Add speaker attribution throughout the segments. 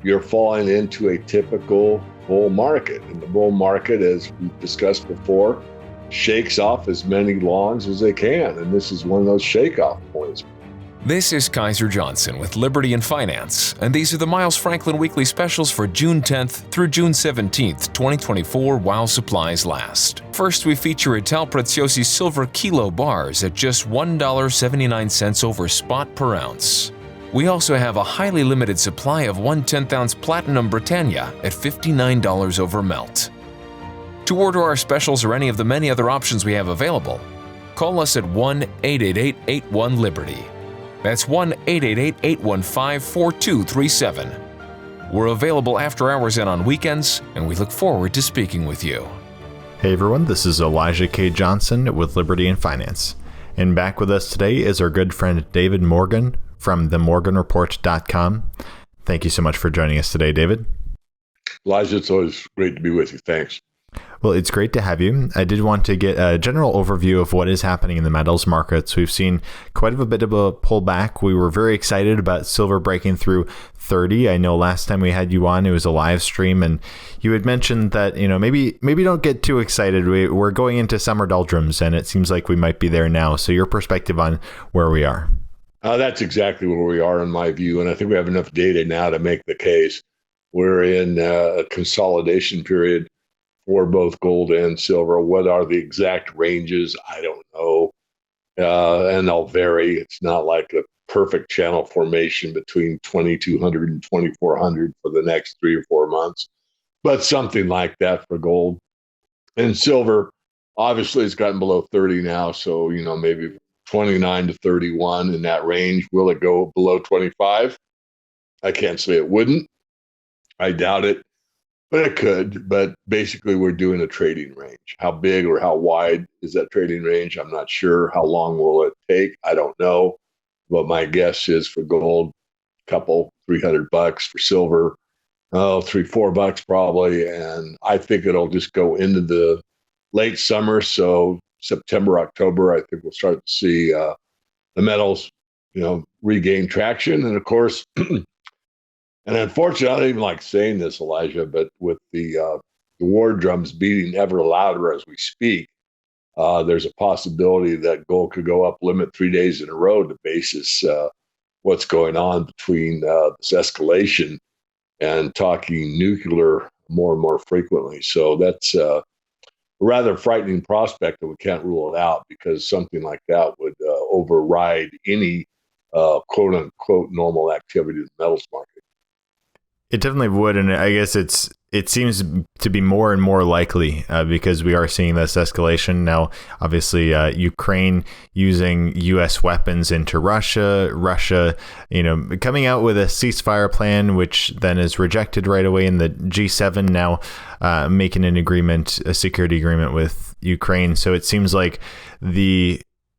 Speaker 1: you're falling into a typical bull market. And the bull market, as we've discussed before, shakes off as many longs as they can. And this is one of those shake-off points.
Speaker 2: This is Kaiser Johnson with Liberty and Finance, and these are the Miles Franklin Weekly Specials for June 10th through June 17th, 2024, while supplies last. First, we feature Ital Preziosi silver kilo bars at just $1.79 over spot per ounce. We also have a highly limited supply of 1/10-ounce Platinum Britannia at $59 over melt. To order our specials or any of the many other options we have available, call us at 1-888-81-LIBERTY. That's 1-888-815-4237. We're available after hours and on weekends, and we look forward to speaking with you.
Speaker 3: Hey everyone, this is Elijah K. Johnson with Liberty and Finance. And back with us today is our good friend David Morgan from themorganreport.com. Thank you so much for joining us today, David.
Speaker 1: Elijah, it's always great to be with you. Thanks.
Speaker 3: Well, it's great to have you. I did want to get a general overview of what is happening in the metals markets. We've seen quite a bit of a pullback. We were very excited about silver breaking through 30. I know last time we had you on, it was a live stream, and you had mentioned that, maybe don't get too excited. We're going into summer doldrums, and it seems like we might be there now. So your perspective on where we are.
Speaker 1: That's exactly where we are, in my view, and I think we have enough data now to make the case. We're in a consolidation period for both gold and silver. What are the exact ranges? I don't know. And they'll vary. It's not like a perfect channel formation between 2,200 and 2,400 for the next 3 or 4 months, but something like that for gold. And silver, obviously, it's gotten below 30 now, so, maybe 29 to 31 in that range. Will it go below 25? I can't say it wouldn't. I doubt it. But it could. But basically, we're doing a trading range. How big or how wide is that trading range? I'm not sure. How long will it take? I don't know. But my guess is for gold, a couple, $300. For silver, $3-4 probably. And I think it'll just go into the late summer. So September, October, I think we'll start to see the metals, regain traction. And of course, and unfortunately, I don't even like saying this, Elijah, but with the war drums beating ever louder as we speak, there's a possibility that gold could go up limit 3 days in a row to basis what's going on between this escalation and talking nuclear more and more frequently. So that's a rather frightening prospect, and we can't rule it out because something like that would override any quote unquote normal activity in the metals market.
Speaker 3: It definitely would, and I guess it seems to be more and more likely because we are seeing this escalation now. Obviously, Ukraine using U.S. weapons into Russia, coming out with a ceasefire plan, which then is rejected right away in the G7 now, making an agreement, a security agreement with Ukraine. So it seems like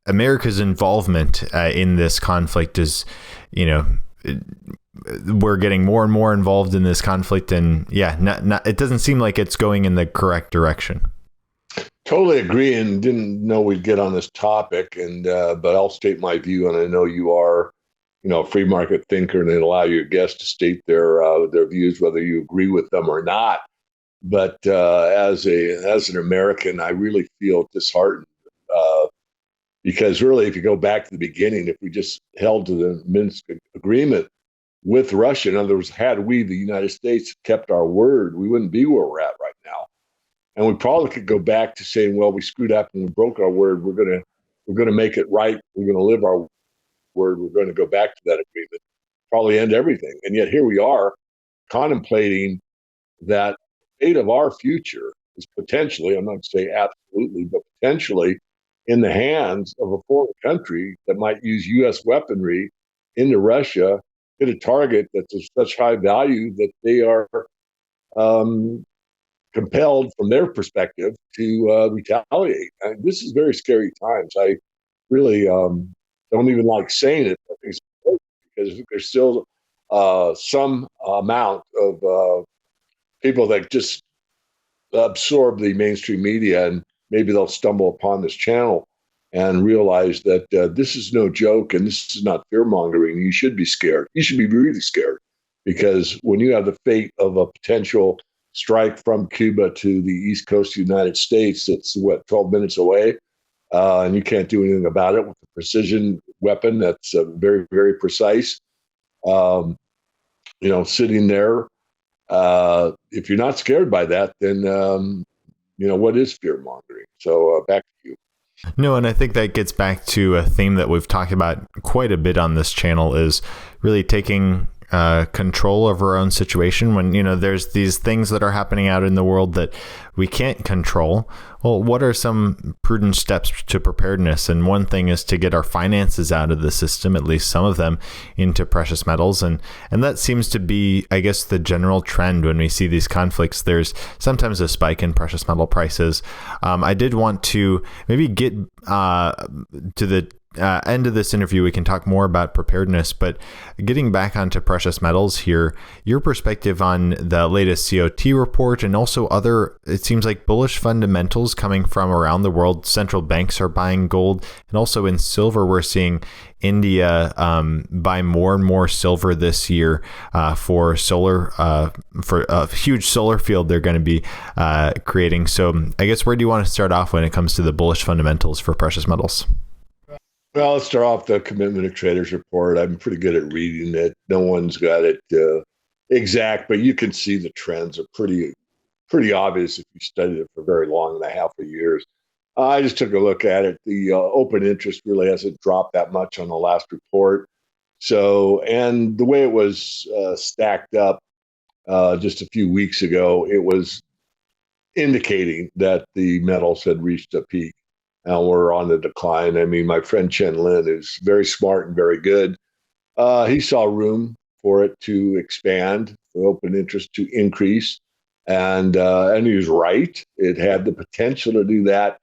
Speaker 3: America's involvement in this conflict is, we're getting more and more involved in this conflict, and it doesn't seem like it's going in the correct direction.
Speaker 1: Totally agree, and didn't know we'd get on this topic, and but I'll state my view, and I know you are, a free market thinker, and allow your guests to state their views, whether you agree with them or not. But as an American, I really feel disheartened because really, if you go back to the beginning, if we just held to the Minsk agreement with Russia, in other words, had we, the United States, kept our word, we wouldn't be where we're at right now. And we probably could go back to saying, well, we screwed up and we broke our word. We're gonna make it right. We're gonna live our word. We're going to go back to that agreement, probably end everything. And yet here we are contemplating that fate of our future is potentially, I'm not going to say absolutely, but potentially in the hands of a foreign country that might use U.S. weaponry into Russia, hit a target that's of such high value that they are compelled, from their perspective, to retaliate. And this is very scary times. I really don't even like saying it, because there's still some amount of people that just absorb the mainstream media, and maybe they'll stumble upon this channel and realize that this is no joke and this is not fear mongering. You should be scared. You should be really scared. because when you have the fate of a potential strike from Cuba to the east coast of the United States, that's 12 minutes away, and you can't do anything about it with a precision weapon that's very, very precise. Sitting there, if you're not scared by that, then what is fear mongering? So back to you.
Speaker 3: No, and I think that gets back to a theme that we've talked about quite a bit on this channel, is really taking control of our own situation when, there's these things that are happening out in the world that we can't control. Well, what are some prudent steps to preparedness? And one thing is to get our finances out of the system, at least some of them, into precious metals. And that seems to be, I guess, the general trend when we see these conflicts. There's sometimes a spike in precious metal prices. I did want to maybe get to the end of this interview, we can talk more about preparedness, but getting back onto precious metals here, your perspective on the latest COT report and also other, it seems like bullish fundamentals coming from around the world. Central banks are buying gold, and also in silver, we're seeing India buy more and more silver this year for solar, for a huge solar field they're going to be creating. So I guess where do you want to start off when it comes to the bullish fundamentals for precious metals?
Speaker 1: Well, let's start off the Commitment of Traders report. I'm pretty good at reading it. No one's got it exact, but you can see the trends are pretty obvious if you studied it for very long and a half of years. I just took a look at it. The open interest really hasn't dropped that much on the last report. So, and the way it was stacked up just a few weeks ago, it was indicating that the metals had reached a peak. And we're on the decline. I mean, my friend Chen Lin is very smart and very good. He saw room for it to expand, for open interest to increase, and he was right. It had the potential to do that.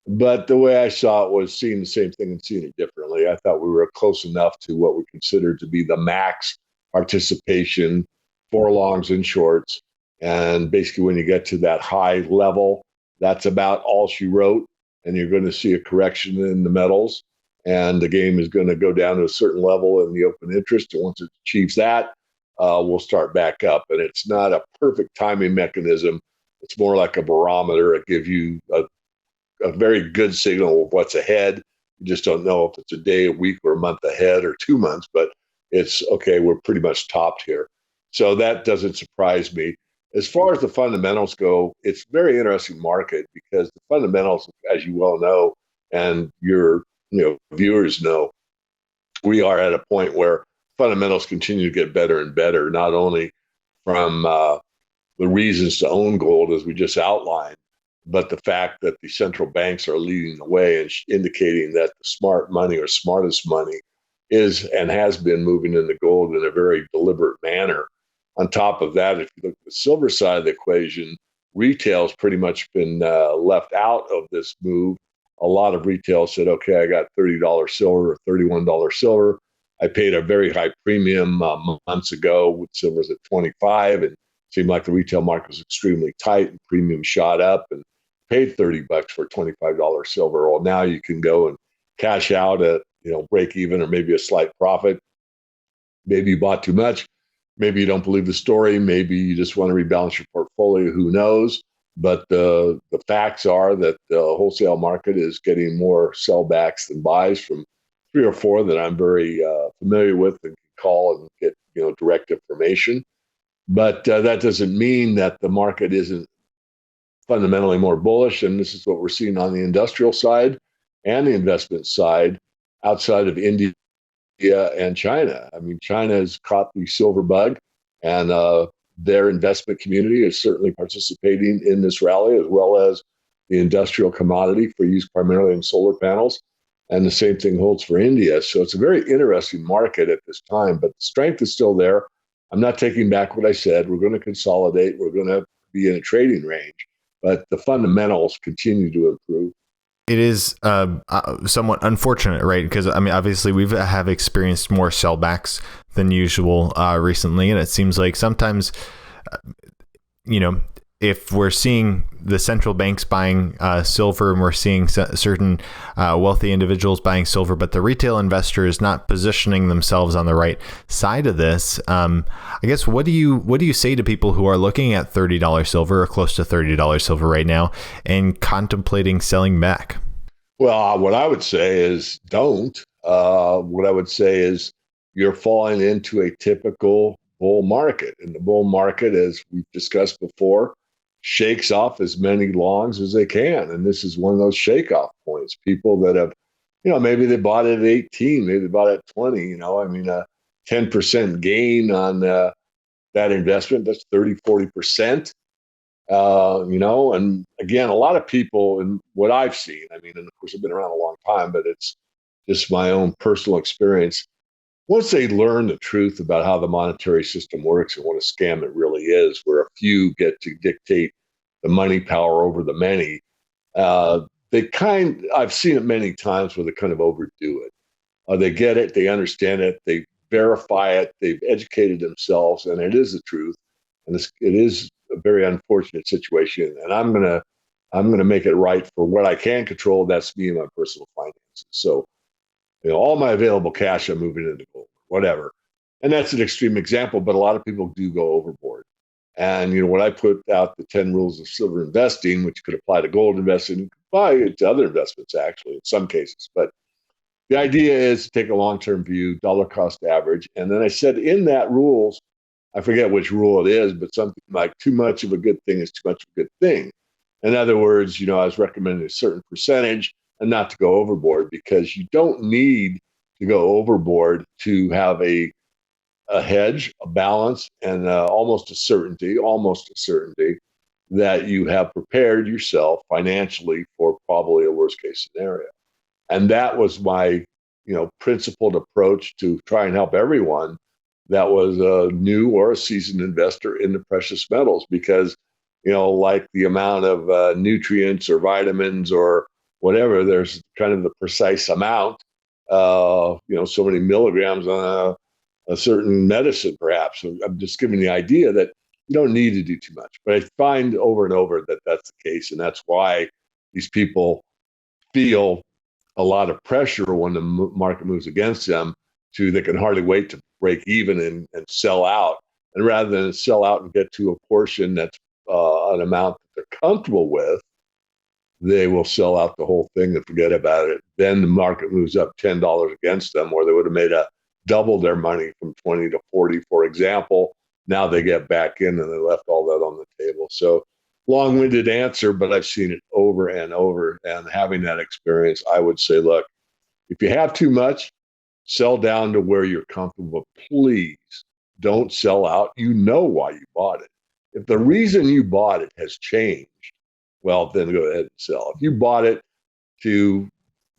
Speaker 1: But the way I saw it was seeing the same thing and seeing it differently. I thought we were close enough to what we considered to be the max participation for longs and shorts. And basically, when you get to that high level, that's about all she wrote. And you're going to see a correction in the metals, and the game is going to go down to a certain level in the open interest. And once it achieves that, we'll start back up. And it's not a perfect timing mechanism. It's more like a barometer. It gives you a very good signal of what's ahead. You just don't know if it's a day, a week, or a month ahead, or 2 months, but it's okay, we're pretty much topped here. So that doesn't surprise me. As far as the fundamentals go, it's a very interesting market because the fundamentals, as you well know, and your viewers know, we are at a point where fundamentals continue to get better and better, not only from the reasons to own gold, as we just outlined, but the fact that the central banks are leading the way and indicating that the smart money or smartest money is and has been moving into gold in a very deliberate manner. On top of that, if you look at the silver side of the equation, retail's pretty much been left out of this move. A lot of retail said, okay, I got $30 silver or $31 silver. I paid a very high premium months ago with silver's at 25, and it seemed like the retail market was extremely tight and premium shot up and paid $30 for $25 silver. Well, now you can go and cash out at, break even or maybe a slight profit. Maybe you bought too much. Maybe you don't believe the story. Maybe you just want to rebalance your portfolio. Who knows? But the facts are that the wholesale market is getting more sellbacks than buys from 3 or 4 that I'm very familiar with and can call and get direct information. But that doesn't mean that the market isn't fundamentally more bullish. And this is what we're seeing on the industrial side and the investment side outside of India and China. I mean, China has caught the silver bug, and their investment community is certainly participating in this rally, as well as the industrial commodity for use primarily in solar panels. And the same thing holds for India. So it's a very interesting market at this time, but the strength is still there. I'm not taking back what I said. We're going to consolidate. We're going to be in a trading range, but the fundamentals continue to improve.
Speaker 3: It is somewhat unfortunate, right? Because, I mean, obviously we have experienced more sellbacks than usual recently. And it seems like sometimes, if we're seeing the central banks buying silver, and we're seeing certain wealthy individuals buying silver, but the retail investor is not positioning themselves on the right side of this, I guess what do you say to people who are looking at $30 silver or close to $30 silver right now and contemplating selling back?
Speaker 1: Well, what I would say is don't. What I would say is you're falling into a typical bull market. And the bull market, as we've discussed before, shakes off as many longs as they can. And this is one of those shake-off points. People that have, maybe they bought it at 18, maybe they bought it at 20, a 10% gain on that investment, that's 30-40%. And again, a lot of people, and what I've seen, and of course I've been around a long time, but it's just my own personal experience. Once they learn the truth about how the monetary system works and what a scam it really is, where a few get to dictate the money power over the many, I've seen it many times where they kind of overdo it. They get it, they understand it, they verify it, they've educated themselves, and it is the truth. And it is a very unfortunate situation. And I'm gonna make it right for what I can control. That's me and my personal finances. So, all my available cash, I'm moving into gold, whatever. And that's an extreme example, but a lot of people do go overboard. And, when I put out the 10 rules of silver investing, which could apply to gold investing, you could apply it to other investments, actually, in some cases. But the idea is to take a long-term view, dollar cost average. And then I said in that rules, I forget which rule it is, but something like too much of a good thing is too much of a good thing. In other words, I was recommending a certain percentage and not to go overboard, because you don't need to go overboard to have a hedge, a balance, and almost a certainty that you have prepared yourself financially for probably a worst case scenario. And that was my, principled approach to try and help everyone that was a new or a seasoned investor in the precious metals, because, like the amount of nutrients or vitamins or whatever, there's kind of the precise amount, so many milligrams on a certain medicine, perhaps. So I'm just giving the idea that you don't need to do too much. But I find over and over that that's the case. And that's why these people feel a lot of pressure when the market moves against them they can hardly wait to break even and sell out. And rather than sell out and get to a portion that's an amount that they're comfortable with, they will sell out the whole thing and forget about it. Then the market moves up $10 against them, or they would have made double their money from 20 to 40, for example. Now they get back in and they left all that on the table. So long-winded answer, but I've seen it over and over. And having that experience, I would say, look, if you have too much, sell down to where you're comfortable. Please don't sell out. You know why you bought it. If the reason you bought it has changed, well, then go ahead and sell. If you bought it to,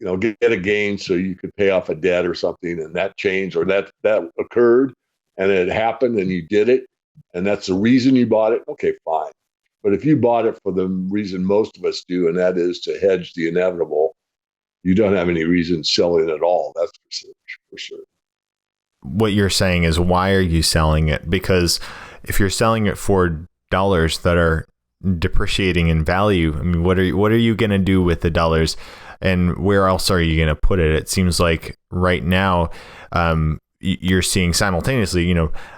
Speaker 1: get a gain so you could pay off a debt or something, and that changed, or that occurred and it happened and you did it, and that's the reason you bought it, okay, fine. But if you bought it for the reason most of us do, and that is to hedge the inevitable, you don't have any reason selling at all. That's for sure.
Speaker 3: What you're saying is, why are you selling it? Because if you're selling it for dollars that are depreciating in value, what are you going to do with the dollars, and where else are you going to put it? It seems like right now, you're seeing simultaneously,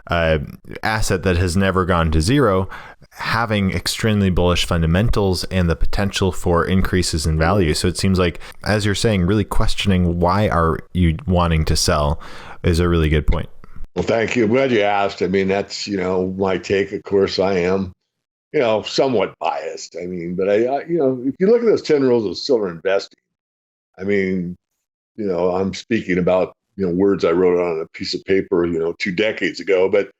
Speaker 3: asset that has never gone to zero, having extremely bullish fundamentals and the potential for increases in value. So it seems like, as you're saying, really questioning why are you wanting to sell is a really good point.
Speaker 1: Well, thank you. I'm glad you asked. That's, my take. Of course, I am, somewhat biased. But if you look at those 10 rules of silver investing, I'm speaking about, words I wrote on a piece of paper, 2 decades ago, but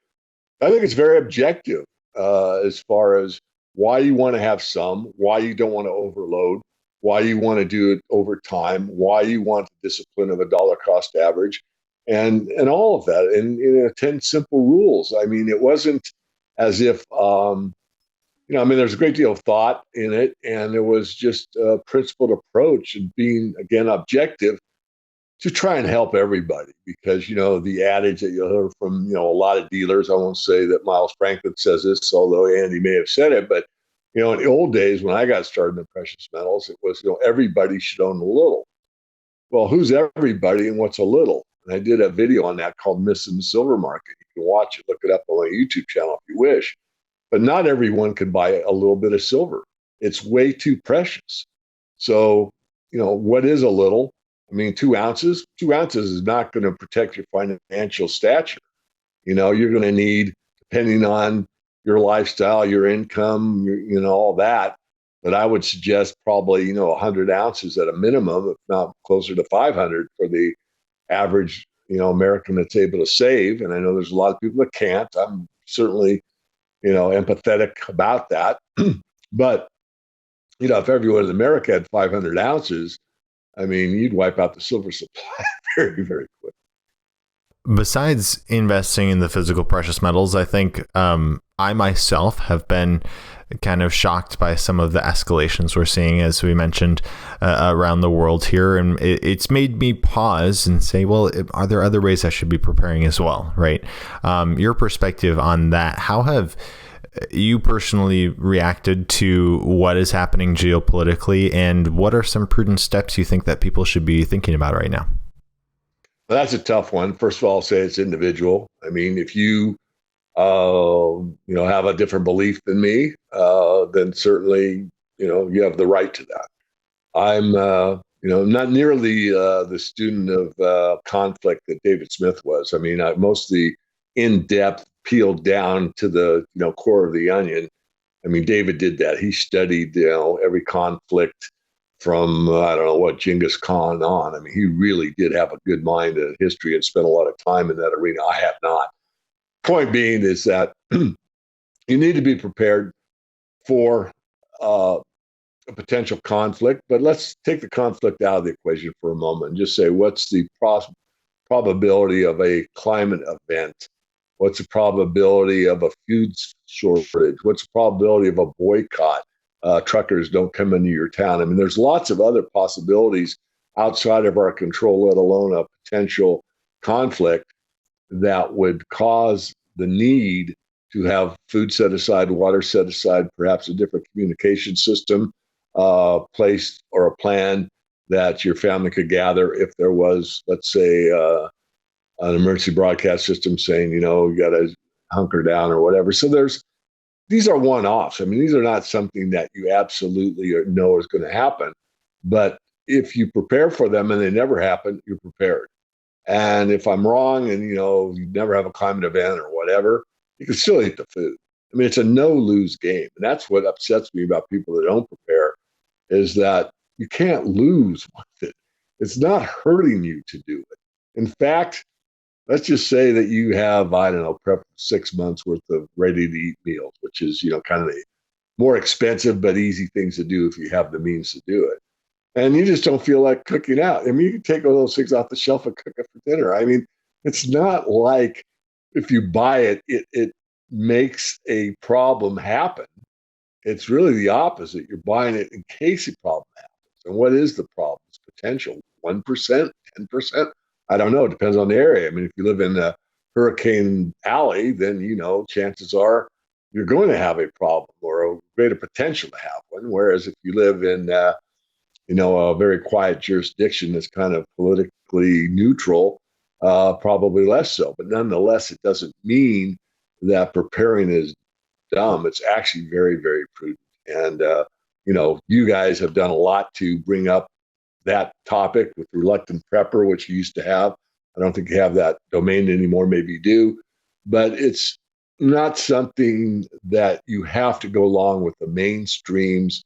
Speaker 1: I think it's very objective as far as why you want to have some, why you don't want to overload, why you want to do it over time, why you want the discipline of a dollar cost average, and all of that. And 10 simple rules. It wasn't as if, there's a great deal of thought in it, and it was just a principled approach and being, again, objective to try and help everybody. Because, the adage that you'll hear from, a lot of dealers, I won't say that Miles Franklin says this, although Andy may have said it, but In the old days when I got started in precious metals, it was, everybody should own a little. Well, who's everybody and what's a little? And I did a video on that called Missing the Silver Market. You can watch it, look it up on my YouTube channel if you wish. But not everyone can buy a little bit of silver. It's way too precious. So, what is a little? I mean, 2 ounces? 2 ounces is not going to protect your financial stature. You're going to need, depending on your lifestyle, your income, all that. But I would suggest probably, 100 ounces at a minimum, if not closer to 500 for the average, American that's able to save. And I know there's a lot of people that can't. I'm certainly, empathetic about that. But, if everyone in America had 500 ounces, I mean, you'd wipe out the silver supply very, very quick.
Speaker 3: Besides investing in the physical precious metals, I think I myself have been kind of shocked by some of the escalations we're seeing, as we mentioned, around the world here. And it's made me pause and say, well, are there other ways I should be preparing as well, right? Your perspective on that, how have you personally reacted to what is happening geopolitically, and what are some prudent steps you think that people should be thinking about right now?
Speaker 1: Well, that's a tough one. First of all, I'll say it's individual. I mean, if you have a different belief than me, then certainly, you have the right to that. I'm, not nearly the student of conflict that David Smith was. I mean, mostly in-depth, peeled down to the, core of the onion. I mean, David did that. He studied, every conflict from, I don't know what, Genghis Khan on. I mean, he really did have a good mind in history and spent a lot of time in that arena. I have not. Point being is that you need to be prepared for a potential conflict, but let's take the conflict out of the equation for a moment and just say, what's the probability of a climate event? What's the probability of a food shortage? What's the probability of a boycott? Truckers don't come into your town. I mean, there's lots of other possibilities outside of our control, let alone a potential conflict that would cause the need to have food set aside, water set aside, perhaps a different communication system placed, or a plan that your family could gather if there was, let's say, an emergency broadcast system saying, you got to hunker down or whatever. So these are one-offs. I mean, these are not something that you absolutely know is going to happen. But if you prepare for them and they never happen, you're prepared. And if I'm wrong and, you never have a climate event or whatever, you can still eat the food. I mean, it's a no-lose game. And that's what upsets me about people that don't prepare, is that you can't lose with it. It's not hurting you to do it. In fact, let's just say that you have, I don't know, prep 6 months worth of ready-to-eat meals, which is, kind of the more expensive but easy things to do if you have the means to do it. And you just don't feel like cooking out. I mean, you can take all those things off the shelf and cook it for dinner. I mean, it's not like if you buy it, it makes a problem happen. It's really the opposite. You're buying it in case a problem happens. And what is the problem? It's potential 1%, 10%. I don't know. It depends on the area. I mean, if you live in the Hurricane Alley, then, chances are you're going to have a problem or a greater potential to have one. Whereas if you live in, a very quiet jurisdiction that's kind of politically neutral, probably less so. But nonetheless, it doesn't mean that preparing is dumb. It's actually very, very prudent. And, you guys have done a lot to bring up that topic with Reluctant Prepper, which you used to have. I don't think you have that domain anymore. Maybe you do. But it's not something that you have to go along with the mainstream's,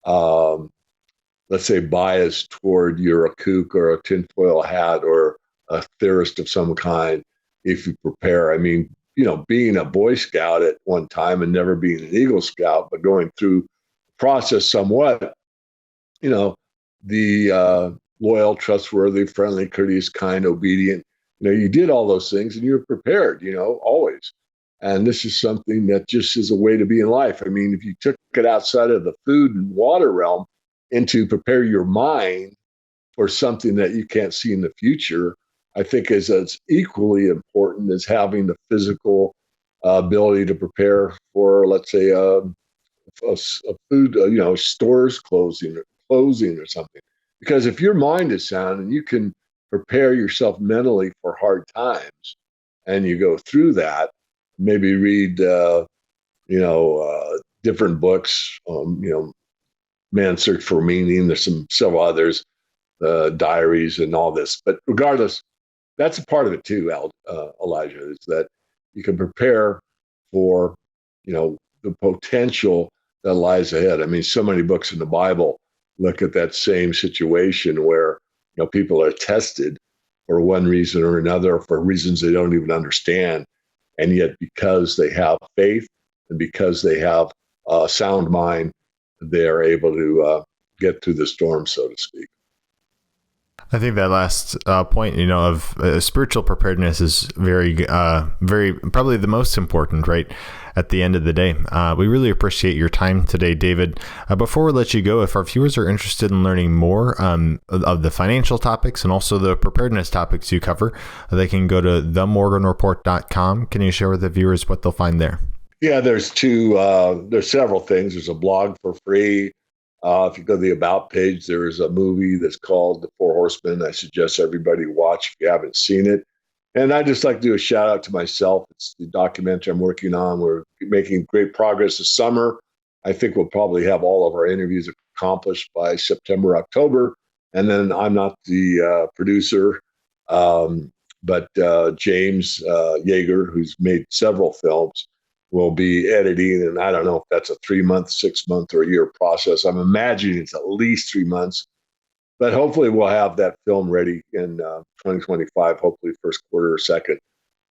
Speaker 1: let's say, bias toward you're a kook or a tinfoil hat or a theorist of some kind if you prepare. I mean, being a Boy Scout at one time and never being an Eagle Scout, but going through the process somewhat, the loyal, trustworthy, friendly, courteous, kind, obedient, you did all those things and you were prepared, always. And this is something that just is a way to be in life. I mean, if you took it outside of the food and water realm and to prepare your mind for something that you can't see in the future, I think is as equally important as having the physical ability to prepare for, let's say, a food, stores closing or something. Because if your mind is sound and you can prepare yourself mentally for hard times, and you go through that, maybe read, different books, Man's Search for Meaning. There's several others, diaries and all this. But regardless, that's a part of it too, Elijah, is that you can prepare for, the potential that lies ahead. I mean, so many books in the Bible look at that same situation where, people are tested for one reason or another, for reasons they don't even understand. And yet, because they have faith and because they have a sound mind, they're able to get through the storm, so to speak.
Speaker 3: I think that last point, of spiritual preparedness is very probably the most important, right? At the end of the day, we really appreciate your time today, David. Before we let you go, if our viewers are interested in learning more of the financial topics and also the preparedness topics you cover, they can go to themorganreport.com. Can you share with the viewers what they'll find there?
Speaker 1: Yeah, there's several things. There's a blog for free. If you go to the About page, there is a movie that's called The Four Horsemen. I suggest everybody watch if you haven't seen it. And I'd just like to do a shout out to myself. It's the documentary I'm working on. We're making great progress this summer. I think we'll probably have all of our interviews accomplished by September, October. And then I'm not the producer, but James Yeager, who's made several films, will be editing, and I don't know if that's a 3-month, 6-month, or a year process. I'm imagining it's at least 3 months, but hopefully we'll have that film ready in 2025, hopefully first quarter or second,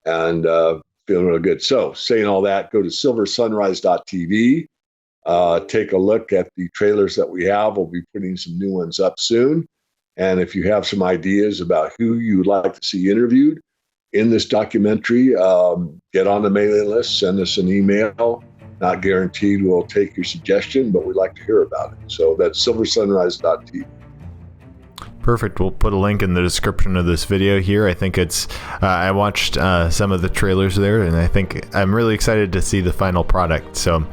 Speaker 1: and feeling real good. So saying all that, go to silversunrise.tv, take a look at the trailers that we have. We'll be putting some new ones up soon. And if you have some ideas about who you would like to see interviewed in this documentary, get on the mailing list, send us an email. Not guaranteed we'll take your suggestion, but we'd like to hear about it. So that's silversunrise.tv.
Speaker 3: Perfect. We'll put a link in the description of this video here. I think I watched some of the trailers there, and I think I'm really excited to see the final product. So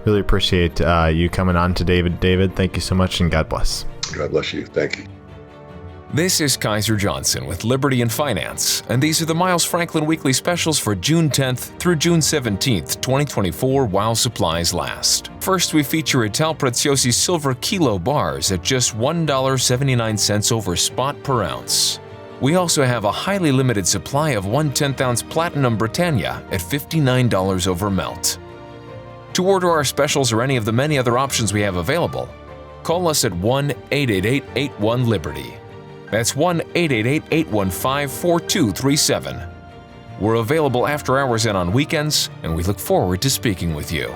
Speaker 3: really appreciate you coming on to David. Thank you so much, and God bless.
Speaker 1: God bless you. Thank you.
Speaker 2: This is Kaiser Johnson with Liberty and Finance, and these are the Miles Franklin Weekly Specials for June 10th through June 17th, 2024, while supplies last. First, we feature Ital Preziosi Silver Kilo Bars at just $1.79 over spot per ounce. We also have a highly limited supply of 1 10th-ounce Platinum Britannia at $59 over melt. To order our specials or any of the many other options we have available, call us at 1-888-81-LIBERTY. That's 1-888-815-4237. We're available after hours and on weekends, and we look forward to speaking with you.